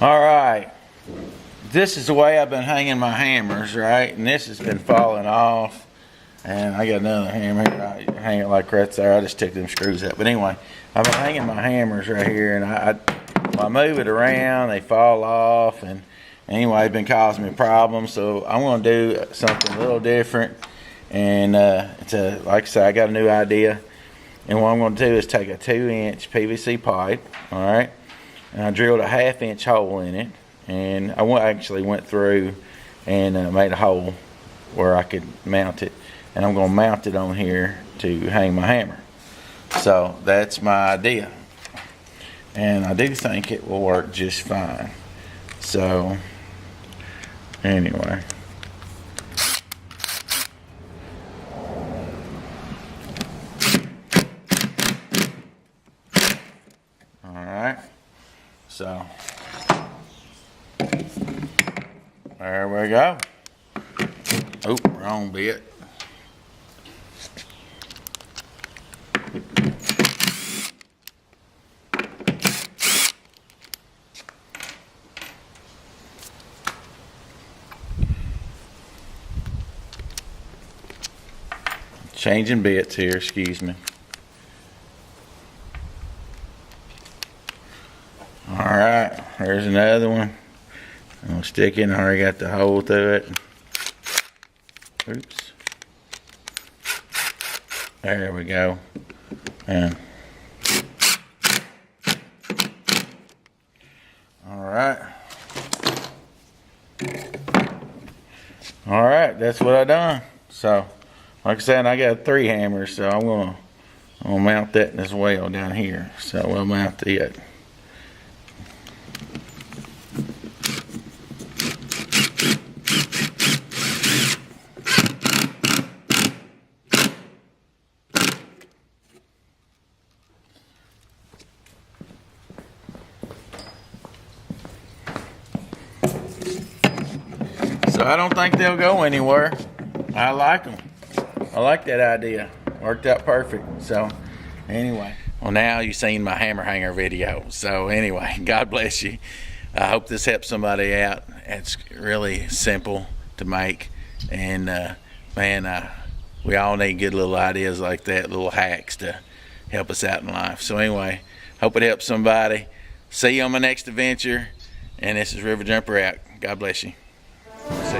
All right, this is the way I've been hanging my hammers, right? And this has been falling off. And I got another hammer here. I hang it like right there. I just took them screws out. But anyway, I've been hanging my hammers right here, and when I move it around, they fall off. And anyway, it's been causing me problems. So I'm going to do something a little different. And like I said, I got a new idea. And what I'm going to do is take a 2-inch PVC pipe, all right? And I drilled a 1/2-inch hole in it. And I actually went through and made a hole where I could mount it. And I'm going to mount it on here to hang my hammer. So that's my idea. And I do think it will work just fine. So anyway. Alright. So there we go. Oh, wrong bit. Changing bits here, excuse me. Alright, there's another one. I'm gonna stick in, I already got the hole through it. Oops. There we go. And alright. Alright, that's what I done. So like I said, I got 3 hammers, so I'm gonna mount that as well down here. So we'll mount it. So I don't think they'll go anywhere. I like them. I like that idea. Worked out perfect. So anyway, well, now you've seen my hammer hanger video. So anyway, God bless you. I hope this helps somebody out. It's really simple to make, and man, we all need good little ideas like that, little hacks to help us out in life. So anyway, hope it helps somebody. See you on my next adventure. And this is River Jumper out. God bless you. See you.